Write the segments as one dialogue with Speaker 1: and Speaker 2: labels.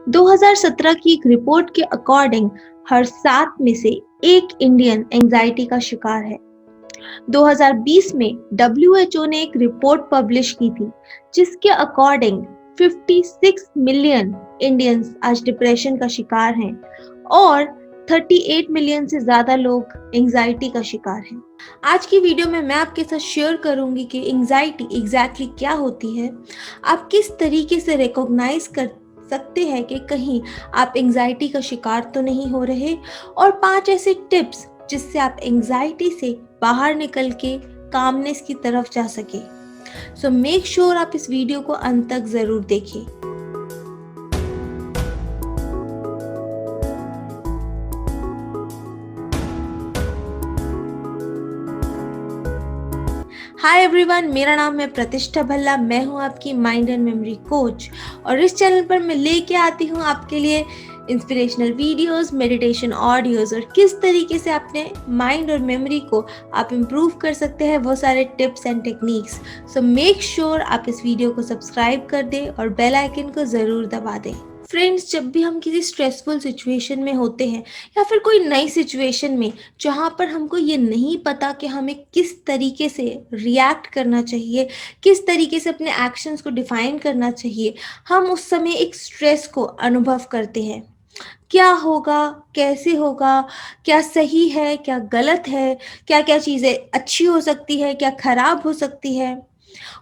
Speaker 1: 2017 की एक रिपोर्ट के अकॉर्डिंग हर 7 में से एक इंडियन एंजाइटी का शिकार है। 2020 में डब्ल्यूएचओ ने एक रिपोर्ट पब्लिश की थी जिसके अकॉर्डिंग 56 मिलियन इंडियंस आज डिप्रेशन का शिकार हैं और 38 मिलियन से ज्यादा लोग एंजाइटी का शिकार हैं। आज की वीडियो में मैं आपके साथ शेयर करूंगी कि एंजाइटी एग्जैक्टली क्या होती है, आप किस तरीके से रिकॉग्नाइज कर सकते हैं कि कहीं आप एंजाइटी का शिकार तो नहीं हो रहे, और 5 ऐसे टिप्स जिससे आप एंजाइटी से बाहर निकल के कामनेस की तरफ जा सके। सो मेक श्योर आप इस वीडियो को अंत तक जरूर देखें। हाय एवरीवन, मेरा नाम है प्रतिष्ठा भल्ला। मैं हूं आपकी माइंड एंड मेमोरी कोच और इस चैनल पर मैं लेके आती हूं आपके लिए इंस्पिरेशनल वीडियोस, मेडिटेशन ऑडियोज और किस तरीके से अपने माइंड और मेमोरी को आप इम्प्रूव कर सकते हैं, वो सारे tips and techniques. So make sure आप इस वीडियो को सब्सक्राइब कर दें और बेल आइकन को ज़रूर दबा दें। फ्रेंड्स, जब भी हम किसी स्ट्रेसफुल सिचुएशन में होते हैं या फिर कोई नई सिचुएशन में जहाँ पर हमको ये नहीं पता कि हमें किस तरीके से रिएक्ट करना चाहिए, किस तरीके से अपने एक्शंस को डिफाइन करना चाहिए, हम उस समय एक स्ट्रेस को अनुभव करते हैं। क्या होगा, कैसे होगा, क्या सही है, क्या गलत है, क्या क्या चीज़ें अच्छी हो सकती है, क्या खराब हो सकती है।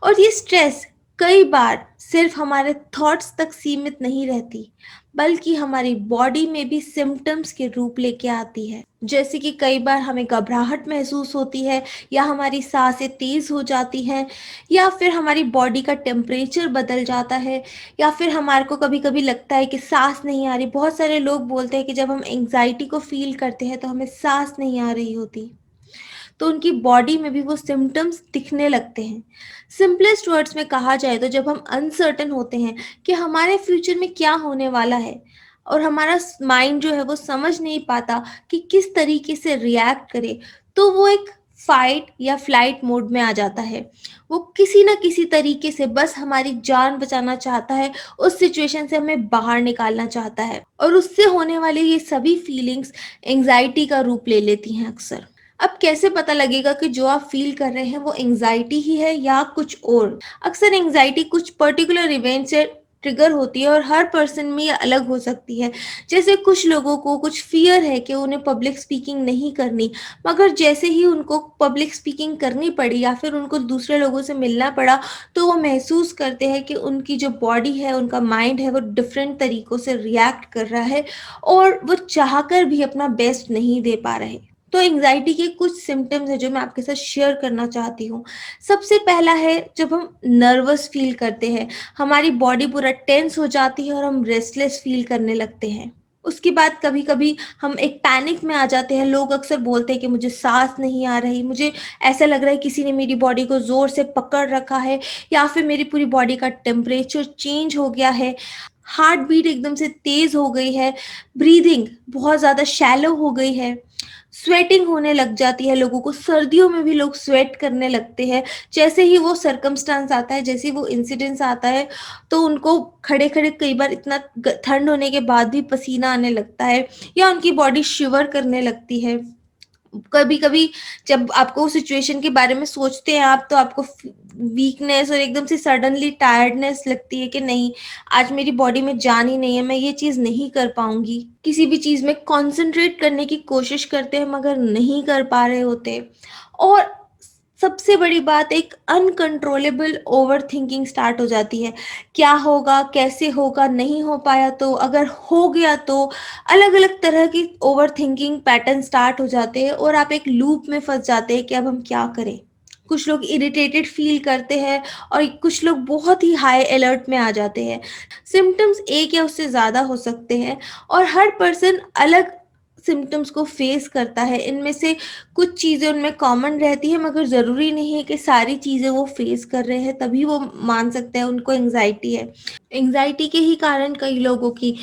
Speaker 1: और ये स्ट्रेस कई बार सिर्फ हमारे थॉट्स तक सीमित नहीं रहती, बल्कि हमारी बॉडी में भी सिम्टम्स के रूप लेके आती है। जैसे कि कई बार हमें घबराहट महसूस होती है, या हमारी सांसें तेज हो जाती हैं, या फिर हमारी बॉडी का टेम्परेचर बदल जाता है, या फिर हमारे को कभी कभी लगता है कि सांस नहीं आ रही। बहुत सारे लोग बोलते हैं कि जब हम एंग्जाइटी को फील करते हैं तो हमें सांस नहीं आ रही होती, तो उनकी बॉडी में भी वो सिम्टम्स दिखने लगते हैं। सिंपलेस्ट वर्ड्स में कहा जाए तो जब हम अनसर्टन होते हैं कि हमारे फ्यूचर में क्या होने वाला है और हमारा माइंड जो है वो समझ नहीं पाता कि किस तरीके से रिएक्ट करे, तो वो एक फाइट या फ्लाइट मोड में आ जाता है। वो किसी ना किसी तरीके से बस हमारी जान बचाना चाहता है, उस सिचुएशन से हमें बाहर निकालना चाहता है, और उससे होने वाली ये सभी फीलिंग्स एंजाइटी का रूप ले लेती हैं अक्सर। अब कैसे पता लगेगा कि जो आप फील कर रहे हैं वो एंजाइटी ही है या कुछ और? अक्सर एंजाइटी कुछ पर्टिकुलर इवेंट से ट्रिगर होती है और हर पर्सन में ये अलग हो सकती है। जैसे कुछ लोगों को कुछ फियर है कि उन्हें पब्लिक स्पीकिंग नहीं करनी, मगर जैसे ही उनको पब्लिक स्पीकिंग करनी पड़ी या फिर उनको दूसरे लोगों से मिलना पड़ा, तो वो महसूस करते हैं कि उनकी जो बॉडी है, उनका माइंड है, वो डिफरेंट तरीक़ों से रिएक्ट कर रहा है और वो चाहकर भी अपना बेस्ट नहीं दे पा रहे। तो एंजाइटी के कुछ सिम्टम्स हैं जो मैं आपके साथ शेयर करना चाहती हूँ। सबसे पहला है जब हम नर्वस फील करते हैं, हमारी बॉडी पूरा टेंस हो जाती है और हम रेस्टलेस फील करने लगते हैं। उसके बाद कभी कभी हम एक पैनिक में आ जाते हैं। लोग अक्सर बोलते हैं कि मुझे सांस नहीं आ रही, मुझे ऐसा लग रहा है किसी ने मेरी बॉडी को ज़ोर से पकड़ रखा है, या फिर मेरी पूरी बॉडी का टेम्परेचर चेंज हो गया है, हार्ट बीट एकदम से तेज़ हो गई है, ब्रीदिंग बहुत ज़्यादा शैलो हो गई है, स्वेटिंग होने लग जाती है लोगों को। सर्दियों में भी लोग स्वेट करने लगते हैं। जैसे ही वो सर्कमस्टांस आता है, जैसे ही वो इंसिडेंस आता है, तो उनको खड़े खड़े कई बार इतना ठंड होने के बाद भी पसीना आने लगता है, या उनकी बॉडी शिवर करने लगती है। कभी कभी जब आपको उस सिचुएशन के बारे में सोचते हैं आप, तो आपको वीकनेस और एकदम से सडनली टायर्डनेस लगती है कि नहीं, आज मेरी बॉडी में जान ही नहीं है, मैं ये चीज़ नहीं कर पाऊंगी। किसी भी चीज़ में कंसंट्रेट करने की कोशिश करते हैं मगर नहीं कर पा रहे होते। और सबसे बड़ी बात, एक अनकंट्रोलेबल ओवर थिंकिंग स्टार्ट हो जाती है। क्या होगा, कैसे होगा, नहीं हो पाया तो, अगर हो गया तो, अलग अलग तरह की ओवर थिंकिंग पैटर्न स्टार्ट हो जाते हैं और आप एक लूप में फंस जाते हैं कि अब हम क्या करें। कुछ लोग इरिटेटेड फील करते हैं और कुछ लोग बहुत ही हाई अलर्ट में आ जाते हैं। सिम्टम्स एक या उससे ज़्यादा हो सकते हैं और हर पर्सन अलग सिम्टम्स को फेस करता है। इनमें से कुछ चीज़ें उनमें कॉमन रहती है, मगर ज़रूरी नहीं है कि सारी चीज़ें वो फेस कर रहे हैं तभी वो मान सकते हैं उनको एंग्जाइटी है। एंग्जाइटी के ही कारण कई लोगों की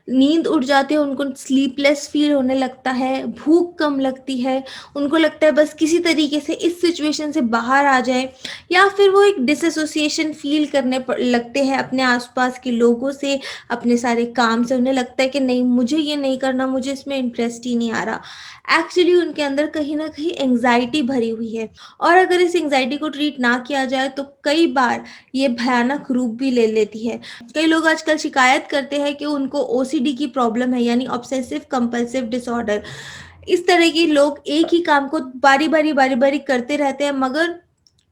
Speaker 1: नींद उड़ जाती है, उनको स्लीपलेस फील होने लगता है, भूख कम लगती है, उनको लगता है बस किसी तरीके से इस सिचुएशन से बाहर आ जाए, या फिर वो एक डिसोसिएशन फील करने लगते हैं अपने आसपास के लोगों से, अपने सारे काम से। उन्हें लगता है कि नहीं, मुझे ये नहीं करना, मुझे इसमें इंटरेस्ट ही नहीं आ रहा। एक्चुअली उनके अंदर कहीं ना कहीं एंग्जाइटी भरी हुई है, और अगर इस एंग्जाइटी को ट्रीट ना किया जाए तो कई बार ये भयानक रूप भी ले लेती है। कई लोग आजकल शिकायत करते हैं कि उनको ओसीडी की प्रॉब्लम है, यानी ऑब्सेसिव कंपल्सिव डिसऑर्डर। इस तरह के लोग एक ही काम को बारी बारी करते रहते हैं, मगर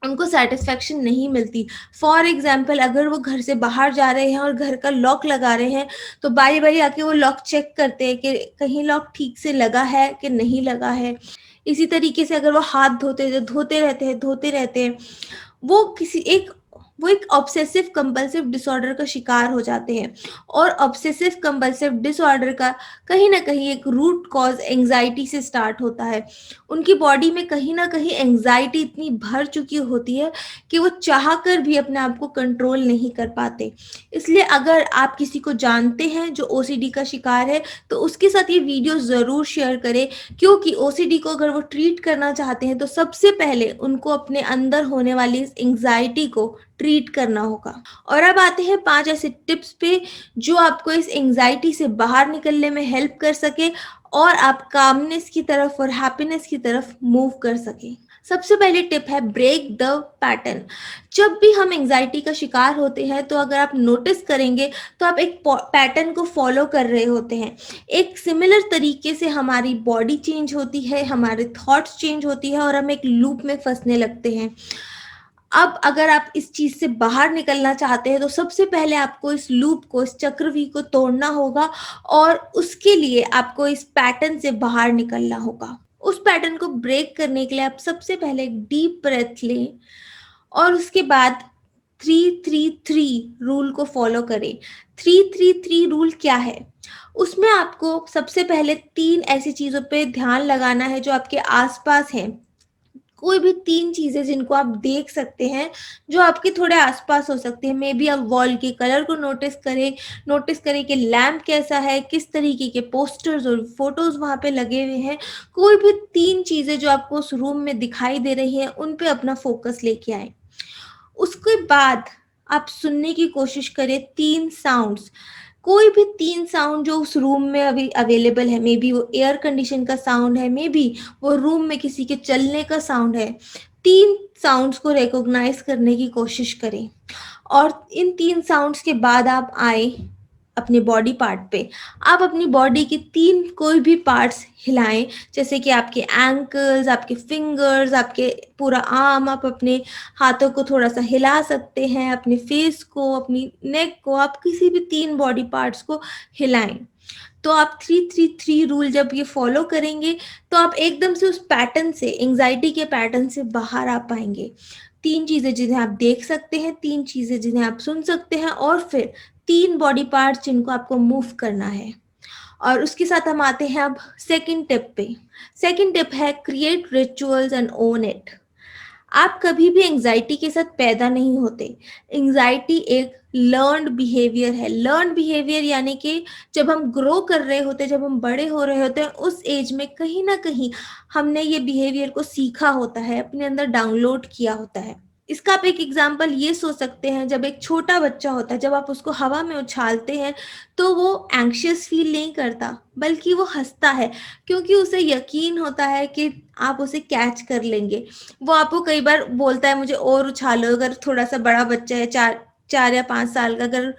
Speaker 1: उनको सेटिस्फेक्शन नहीं मिलती। फॉर एग्जाम्पल, अगर वो घर से बाहर जा रहे हैं और घर का लॉक लगा रहे हैं, तो बारी बारी आके वो लॉक चेक करते हैं कि कहीं लॉक ठीक से लगा है कि नहीं लगा है। इसी तरीके से अगर वो हाथ धोते रहते हैं, वो किसी एक वो एक ऑब्सेसिव कंपल्सिव डिसऑर्डर का शिकार हो जाते हैं। और ऑब्सेसिव कंपल्सिव डिसऑर्डर का कहीं ना कहीं एक रूट कॉज एंजाइटी से स्टार्ट होता है। उनकी बॉडी में कहीं ना कहीं एंजाइटी इतनी भर चुकी होती है कि वो चाह कर भी अपने आप को कंट्रोल नहीं कर पाते। इसलिए अगर आप किसी को जानते हैं जो ओसीडी का शिकार है, तो उसके साथ ये वीडियो ज़रूर शेयर करें, क्योंकि ओसीडी को अगर वो ट्रीट करना चाहते हैं तो सबसे पहले उनको अपने अंदर होने वाली इस एंग्जाइटी को ट्रीट करना होगा। और अब आते हैं 5 ऐसे टिप्स पे जो आपको इस एंग्जाइटी से बाहर निकलने में हेल्प कर सके, और आप कामनेस की तरफ और हैप्पीनेस की तरफ मूव कर सके। सबसे पहली टिप है ब्रेक द पैटर्न। जब भी हम एंग्जाइटी का शिकार होते हैं, तो अगर आप नोटिस करेंगे तो आप एक पैटर्न को फॉलो कर रहे होते हैं। एक सिमिलर तरीके से हमारी बॉडी चेंज होती है, हमारे थॉट्स चेंज होती है, और हम एक लूप में फंसने लगते हैं। अब अगर आप इस चीज से बाहर निकलना चाहते हैं, तो सबसे पहले आपको इस लूप को, इस चक्रव्यूह को तोड़ना होगा, और उसके लिए आपको इस पैटर्न से बाहर निकलना होगा। उस पैटर्न को ब्रेक करने के लिए आप सबसे पहले एक डीप ब्रेथ लें, और उसके बाद 3-3-3 रूल को फॉलो करें। 3-3-3 रूल क्या है? उसमें आपको सबसे पहले 3 ऐसी चीज़ों पे ध्यान लगाना है जो आपके आसपास हैं। कोई भी 3 चीज़ें जिनको आप देख सकते हैं, जो आपके थोड़े आसपास हो सकती हैं। मेबी आप वॉल के कलर को नोटिस करें कि लैंप कैसा है, किस तरीके के पोस्टर्स और फोटोज़ वहाँ पे लगे हुए हैं। कोई भी 3 चीज़ें जो आपको उस रूम में दिखाई दे रही हैं, उन पे अपना फ़ोकस लेके आएँ। उसके बाद आप सुनने की कोशिश करें 3 साउंड्स। कोई भी 3 साउंड जो उस रूम में अभी अवेलेबल है, मे बी वो एयर कंडीशन का साउंड है, मे बी वो रूम में किसी के चलने का साउंड है। 3 साउंड्स को रिकॉग्नाइज़ करने की कोशिश करें, और इन 3 साउंड्स के बाद आप आए अपने बॉडी पार्ट पे। आप अपनी बॉडी के 3 कोई भी पार्ट्स हिलाएँ, जैसे कि आपके एंकल्स, आपके फिंगर्स, आपके पूरा आर्म। आप अपने हाथों को थोड़ा-सा हिला सकते हैं, अपने फेस को, अपनी नेक को, आप किसी भी 3 बॉडी पार्ट्स को हिलाएँ। तो आप 3-3-3 रूल जब ये फॉलो करेंगे, तो आप एकदम से उस पैटर्न से, एंग्जायटी के पैटर्न से बाहर आ पाएँगे। 3 चीज़ें जिन्हें आप देख सकते हैं, 3 चीज़ें जिन्हें आप सुन सकते हैं, और फिर 3 बॉडी पार्ट्स जिनको आपको मूव करना है। और उसके साथ हम आते हैं अब सेकंड टिप पे। सेकंड टिप है create rituals and own it. आप कभी भी एंग्जायटी के साथ पैदा नहीं होते। एंग्जायटी एक लर्न्ड बिहेवियर है। लर्न्ड बिहेवियर यानी कि जब हम ग्रो कर रहे होते हैं, जब हम बड़े हो रहे होते हैं, उस एज में कहीं ना कहीं हमने ये बिहेवियर को सीखा होता है, अपने अंदर डाउनलोड किया होता है। इसका आप एक एग्जाम्पल ये सोच सकते हैं, जब एक छोटा बच्चा होता है, जब आप उसको हवा में उछालते हैं, तो वो एंग्शियस फील नहीं करता, बल्कि वो हंसता है, क्योंकि उसे यकीन होता है कि आप उसे कैच कर लेंगे। वो आपको कई बार बोलता है मुझे और उछालो। अगर थोड़ा सा बड़ा बच्चा है, 4 या 5 साल का, अगर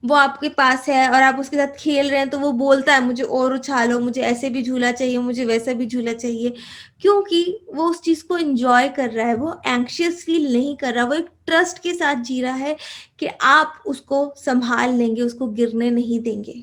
Speaker 1: वो आपके पास है और आप उसके साथ खेल रहे हैं, तो वो बोलता है मुझे और उछालो, मुझे ऐसे भी झूला चाहिए, मुझे वैसा भी झूला चाहिए, क्योंकि वो उस चीज़ को एंजॉय कर रहा है। वो एंग्शियस फील नहीं कर रहा, वो एक ट्रस्ट के साथ जी रहा है कि आप उसको संभाल लेंगे, उसको गिरने नहीं देंगे।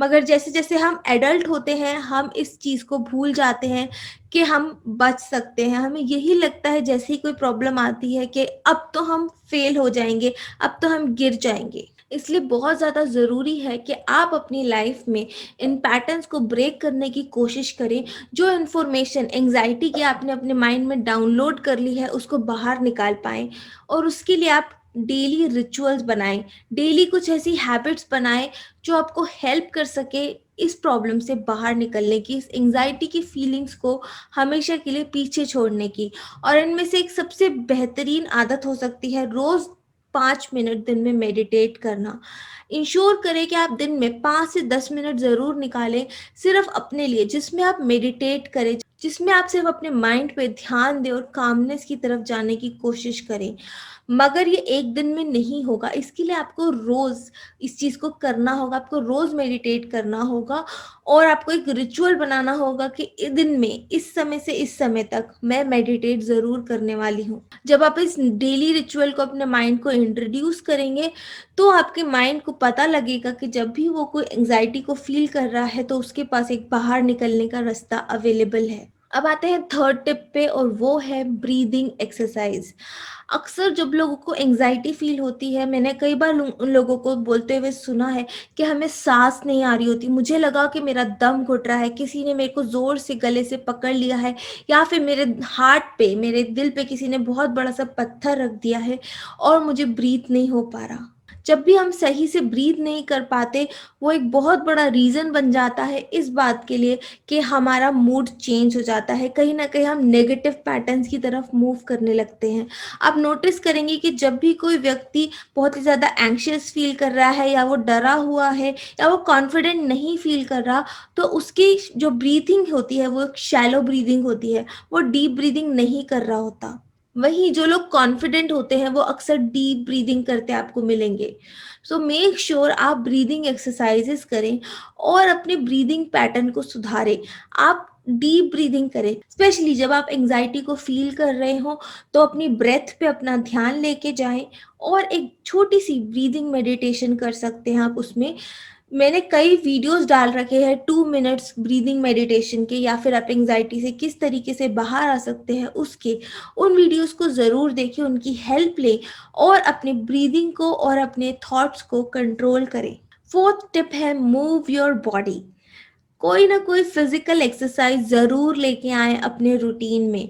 Speaker 1: मगर जैसे-जैसे हम एडल्ट होते हैं, हम इस चीज़ को भूल जाते हैं कि हम बच सकते हैं। हमें यही लगता है जैसे ही कोई प्रॉब्लम आती है कि अब तो हम फेल हो जाएँगे, अब तो हम गिर जाएँगे। इसलिए बहुत ज़्यादा ज़रूरी है कि आप अपनी लाइफ में इन पैटर्न्स को ब्रेक करने की कोशिश करें। जो इन्फॉर्मेशन एंग्ज़ायटी की आपने अपने माइंड में डाउनलोड कर ली है, उसको बाहर निकाल पाएँ, और उसके लिए आप डेली रिचुअल्स बनाएं, डेली कुछ ऐसी हैबिट्स बनाएं जो आपको हेल्प कर सके इस प्रॉब्लम से बाहर निकलने की, इस एंग्जाइटी की फीलिंग्स को हमेशा के लिए पीछे छोड़ने की। और इनमें से एक सबसे बेहतरीन आदत हो सकती है रोज 5 मिनट दिन में मेडिटेट करना। इंश्योर करें कि आप दिन में 5 से 10 मिनट ज़रूर निकालें सिर्फ अपने लिए, जिसमें आप मेडिटेट करें, जिसमें आप सिर्फ अपने माइंड पे ध्यान दें और कामनेस की तरफ जाने की कोशिश करें। मगर ये एक दिन में नहीं होगा, इसके लिए आपको रोज़ इस चीज़ को करना होगा, आपको रोज़ मेडिटेट करना होगा और आपको एक रिचुअल बनाना होगा कि दिन में इस समय से इस समय तक मैं मेडिटेट ज़रूर करने वाली हूँ। जब आप इस डेली रिचुअल को अपने माइंड को इंट्रोड्यूस करेंगे तो आपके माइंड को पता लगेगा कि जब भी वो कोई एंग्जाइटी को फील कर रहा है तो उसके पास एक बाहर निकलने का रास्ता अवेलेबल है। अब आते हैं थर्ड टिप पे और वो है ब्रीदिंग एक्सरसाइज। अक्सर जब लोगों को एंग्जाइटी फील होती है, मैंने कई बार उन लोगों को बोलते हुए सुना है कि हमें सांस नहीं आ रही होती, मुझे लगा कि मेरा दम घुट रहा है, किसी ने मेरे को ज़ोर से गले से पकड़ लिया है, या फिर मेरे हार्ट पे, मेरे दिल पे किसी ने बहुत बड़ा सा पत्थर रख दिया है और मुझे ब्रीथ नहीं हो पा रहा। जब भी हम सही से ब्रीथ नहीं कर पाते, वो एक बहुत बड़ा रीज़न बन जाता है इस बात के लिए कि हमारा मूड चेंज हो जाता है, कहीं न कहीं हम नेगेटिव पैटर्न्स की तरफ मूव करने लगते हैं। आप नोटिस करेंगे कि जब भी कोई व्यक्ति बहुत ही ज़्यादा एंग्शियस फ़ील कर रहा है या वो डरा हुआ है या वो कॉन्फिडेंट नहीं फ़ील कर रहा, तो उसकी जो ब्रीथिंग होती है वो एक शैलो ब्रीथिंग होती है, वो डीप ब्रीथिंग नहीं कर रहा होता। वहीं जो लोग कॉन्फिडेंट होते हैं वो अक्सर डीप ब्रीदिंग करते आपको मिलेंगे। सो मेक श्योर आप ब्रीदिंग एक्सरसाइजेस करें और अपने ब्रीदिंग पैटर्न को सुधारें। आप डीप ब्रीदिंग करें, स्पेशली जब आप एंग्जाइटी को फील कर रहे हो तो अपनी ब्रेथ पे अपना ध्यान लेके जाएं और एक छोटी सी ब्रीदिंग मेडिटेशन कर सकते हैं आप उसमें। मैंने कई वीडियोस डाल रखे हैं 2 मिनट्स ब्रीदिंग मेडिटेशन के, या फिर आप एंग्जाइटी से किस तरीके से बाहर आ सकते हैं उसके। उन वीडियोस को ज़रूर देखें, उनकी हेल्प लें और अपने ब्रीदिंग को और अपने थॉट्स को कंट्रोल करें। फोर्थ टिप है मूव योर बॉडी। कोई ना कोई फिजिकल एक्सरसाइज ज़रूर लेके आएँ अपने रूटीन में।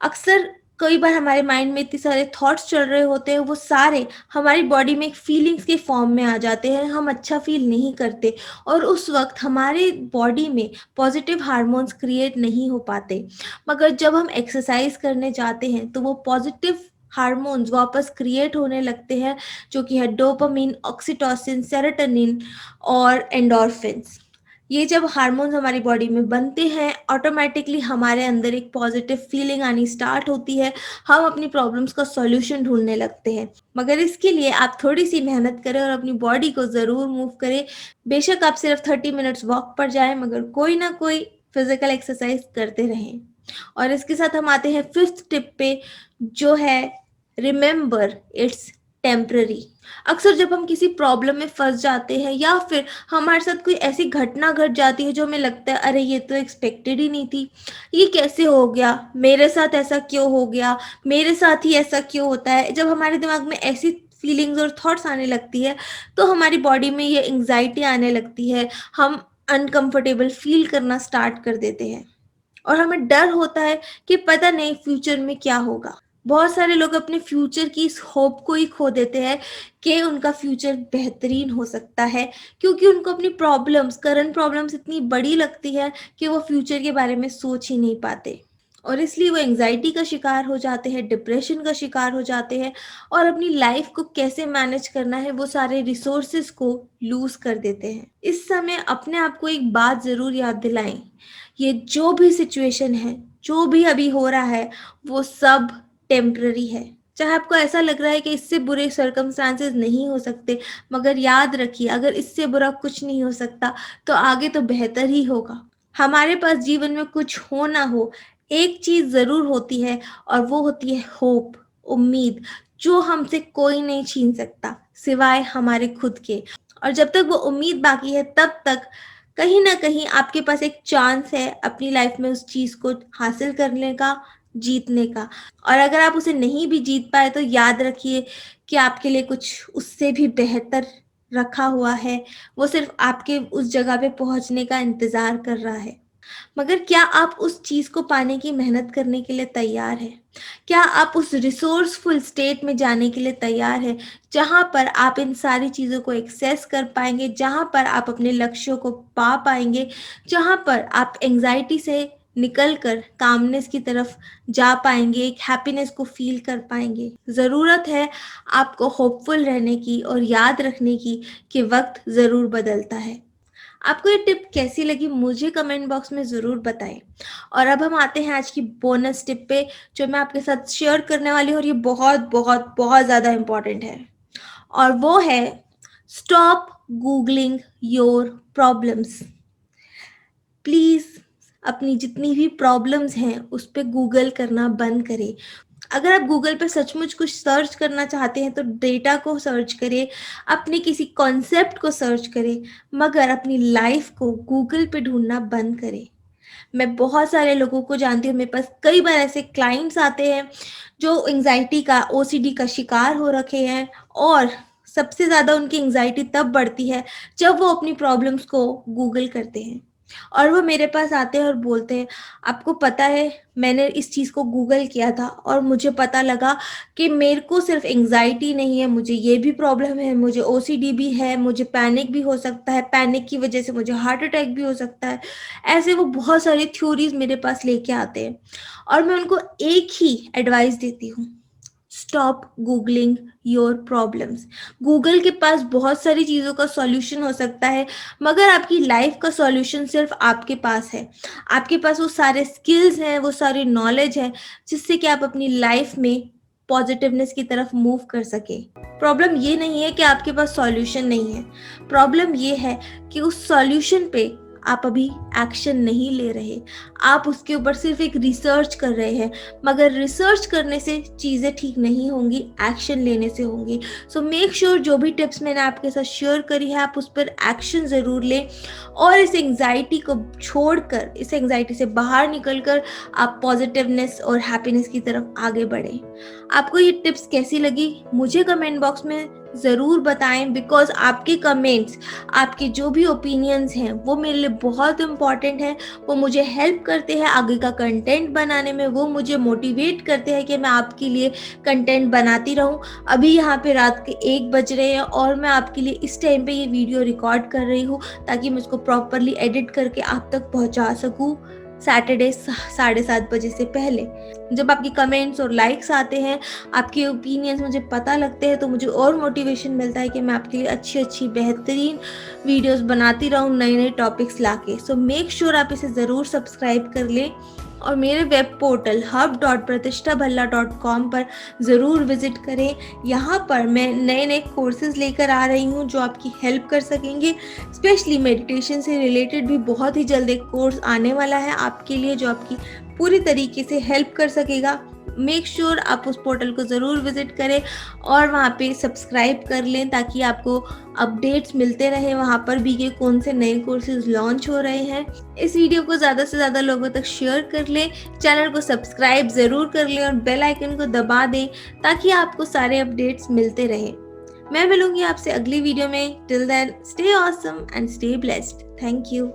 Speaker 1: अक्सर कई बार हमारे माइंड में इतने सारे थॉट्स चल रहे होते हैं, वो सारे हमारी बॉडी में एक फीलिंग्स के फॉर्म में आ जाते हैं, हम अच्छा फ़ील नहीं करते और उस वक़्त हमारे बॉडी में पॉजिटिव हार्मोन्स क्रिएट नहीं हो पाते। मगर जब हम एक्सरसाइज करने जाते हैं, तो वो पॉजिटिव हार्मोन्स वापस क्रिएट होने लगते हैं, जो कि है डोपामाइन, ऑक्सीटोसिन, सेरोटोनिन और एंडोर्फिन्स। ये जब हार्मोन्स हमारी बॉडी में बनते हैं, ऑटोमेटिकली हमारे अंदर एक पॉजिटिव फीलिंग आनी स्टार्ट होती है, हम अपनी प्रॉब्लम्स का सॉल्यूशन ढूंढने लगते हैं। मगर इसके लिए आप थोड़ी सी मेहनत करें और अपनी बॉडी को ज़रूर मूव करें। बेशक आप सिर्फ 30 मिनट्स वॉक पर जाएं, मगर कोई ना कोई फिजिकल एक्सरसाइज करते रहें। और इसके साथ हम आते हैं फिफ्थ टिप पे, जो है रिमेंबर इट्स टेम्पररी। अक्सर जब हम किसी प्रॉब्लम में फंस जाते हैं या फिर हमारे साथ कोई ऐसी घटना घट जाती है जो हमें लगता है अरे ये तो एक्सपेक्टेड ही नहीं थी, ये कैसे हो गया, मेरे साथ ऐसा क्यों हो गया, मेरे साथ ही ऐसा क्यों होता है। जब हमारे दिमाग में ऐसी फीलिंग्स और थॉट्स आने लगती है तो हमारी बॉडी में ये एंग्जाइटी आने लगती है, हम अनकंफर्टेबल फील करना स्टार्ट कर देते हैं और हमें डर होता है कि पता नहीं फ्यूचर में क्या होगा। बहुत सारे लोग अपने फ्यूचर की इस होप को ही खो देते हैं कि उनका फ्यूचर बेहतरीन हो सकता है, क्योंकि उनको अपनी प्रॉब्लम्स, करंट प्रॉब्लम्स इतनी बड़ी लगती है कि वो फ्यूचर के बारे में सोच ही नहीं पाते और इसलिए वो एंग्जाइटी का शिकार हो जाते हैं, डिप्रेशन का शिकार हो जाते हैं और अपनी लाइफ को कैसे मैनेज करना है वो सारे रिसोर्सेज को लूज कर देते हैं। इस समय अपने आप को एक बात ज़रूर याद दिलाएं, ये जो भी सिचुएशन है, जो भी अभी हो रहा है, वो सब टेम्पररी है। चाहे आपको ऐसा लग रहा है कि इससे बुरे सर्कमस्टांसेस नहीं हो सकते, मगर याद रखिए अगर इससे बुरा कुछ नहीं हो सकता तो आगे तो बेहतर ही होगा। हमारे पास जीवन में कुछ हो ना हो, एक चीज़ ज़रूर होती है और वो होती है होप, उम्मीद, जो हमसे कोई नहीं छीन सकता सिवाय हमारे खुद के। और जब तक वो उम्मीद बाकी है तब तक कहीं ना कहीं आपके पास एक चांस है अपनी लाइफ में उस चीज़ को हासिल करने का, जीतने का। और अगर आप उसे नहीं भी जीत पाए तो याद रखिए कि आपके लिए कुछ उससे भी बेहतर रखा हुआ है, वो सिर्फ आपके उस जगह पे पहुंचने का इंतज़ार कर रहा है। मगर क्या आप उस चीज़ को पाने की मेहनत करने के लिए तैयार हैं? क्या आप उस रिसोर्सफुल स्टेट में जाने के लिए तैयार हैं, जहाँ पर आप इन सारी चीज़ों को एक्सेस कर पाएँगे, जहाँ पर आप अपने लक्ष्यों को पा पाएँगे, जहाँ पर आप एंग्ज़ायटी से निकल कर कामनेस की तरफ जा पाएँगे, एक हैप्पीनेस को फ़ील कर पाएँगे? ज़रूरत है आपको होपफुल रहने की और याद रखने की कि वक़्त ज़रूर बदलता है। आपको ये टिप कैसी लगी मुझे कमेंट बॉक्स में ज़रूर बताएं। और अब हम आते हैं आज की बोनस टिप पे, जो मैं आपके साथ शेयर करने वाली हूँ, और ये बहुत बहुत बहुत ज़्यादा इम्पॉर्टेंट है। और वो है, stop googling your problems. Please अपनी जितनी भी प्रॉब्लम्स हैं उस पे गूगल करना बंद करें। अगर आप गूगल पे सचमुच कुछ सर्च करना चाहते हैं तो डेटा को सर्च करें, अपने किसी कॉन्सेप्ट को सर्च करें, मगर अपनी लाइफ को गूगल पे ढूँढना बंद करें। मैं बहुत सारे लोगों को जानती हूँ, मेरे पास कई बार ऐसे क्लाइंट्स आते हैं जो एंग्ज़ायटी का, ओसीडी का शिकार हो रखे हैं, और सबसे ज़्यादा उनकी एंग्ज़ायटी तब बढ़ती है जब वो अपनी प्रॉब्लम्स को गूगल करते हैं। और वो मेरे पास आते हैं और बोलते हैं, आपको पता है मैंने इस चीज़ को गूगल किया था और मुझे पता लगा कि मेरे को सिर्फ एंग्ज़ायटी नहीं है, मुझे ये भी प्रॉब्लम है, मुझे ओसीडी भी है, मुझे पैनिक भी हो सकता है, पैनिक की वजह से मुझे हार्ट अटैक भी हो सकता है। ऐसे वो बहुत सारी थ्योरीज़ मेरे पास लेके आते हैं, और मैं उनको एक ही एडवाइस देती हूँ, stop googling your problems. Google के पास बहुत सारी चीज़ों का सॉल्यूशन हो सकता है, मगर आपकी लाइफ का सॉल्यूशन सिर्फ आपके पास है। आपके पास वो सारे स्किल्स हैं, वो सारी नॉलेज है, जिससे कि आप अपनी लाइफ में पॉजिटिवनेस की तरफ मूव कर सके। प्रॉब्लम ये नहीं है कि आपके पास सॉल्यूशन नहीं है, प्रॉब्लम ये है कि उस सॉल्यूशन पे आप अभी एक्शन नहीं ले रहे। आप उसके ऊपर सिर्फ एक रिसर्च कर रहे हैं, मगर रिसर्च करने से चीज़ें ठीक नहीं होंगी, एक्शन लेने से होंगी। सो मेक श्योर जो भी टिप्स मैंने आपके साथ शेयर करी है, आप उस पर एक्शन ज़रूर लें, और इस एंग्ज़ायटी को छोड़कर, इस एंग्ज़ायटी से बाहर निकलकर आप पॉजिटिवनेस और हैप्पीनेस की तरफ आगे बढ़ें। आपको ये टिप्स कैसी लगी मुझे कमेंट बॉक्स में ज़रूर बताएं, बिकॉज़ आपके कमेंट्स, आपके जो भी ओपिनियंस हैं, वो मेरे लिए बहुत इम्पॉर्टेंट हैं। वो मुझे हेल्प करते हैं आगे का कंटेंट बनाने में, वो मुझे मोटिवेट करते हैं कि मैं आपके लिए कंटेंट बनाती रहूं। अभी यहाँ पे रात के 1 बज रहे हैं और मैं आपके लिए इस टाइम पे ये वीडियो रिकॉर्ड कर रही हूँ, ताकि मैं इसको प्रॉपरली एडिट करके आप तक पहुँचा सकूँ सैटरडे 7:30 बजे से पहले। जब आपके कमेंट्स और लाइक्स आते हैं, आपके ओपिनियंस मुझे पता लगते हैं, तो मुझे और मोटिवेशन मिलता है कि मैं आपके लिए अच्छी-अच्छी बेहतरीन वीडियोस बनाती रहूँ, नए-नए टॉपिक्स लाके। सो मेक श्योर आप इसे ज़रूर सब्सक्राइब कर लें, और मेरे वेब पोर्टल hub.pratishthabhalla.com पर ज़रूर विज़िट करें। यहाँ पर मैं नए-नए कोर्सेज़ लेकर आ रही हूँ जो आपकी हेल्प कर सकेंगे। स्पेशली मेडिटेशन से रिलेटेड भी बहुत ही जल्द एक कोर्स आने वाला है आपके लिए, जो आपकी पूरी तरीके से हेल्प कर सकेगा। मेक श्योर आप उस पोर्टल को ज़रूर विज़िट करें और वहाँ पे सब्सक्राइब कर लें, ताकि आपको अपडेट्स मिलते रहे वहाँ पर भी कि कौन से नए कोर्सेज़ लॉन्च हो रहे हैं। इस वीडियो को ज़्यादा से ज़्यादा लोगों तक शेयर कर लें, चैनल को सब्सक्राइब ज़रूर कर लें और बेल आइकन को दबा दें, ताकि आपको सारे अपडेट्स मिलते रहें। मैं मिलूंगी आपसे अगली वीडियो में। Till then stay awesome and stay blessed. Thank you.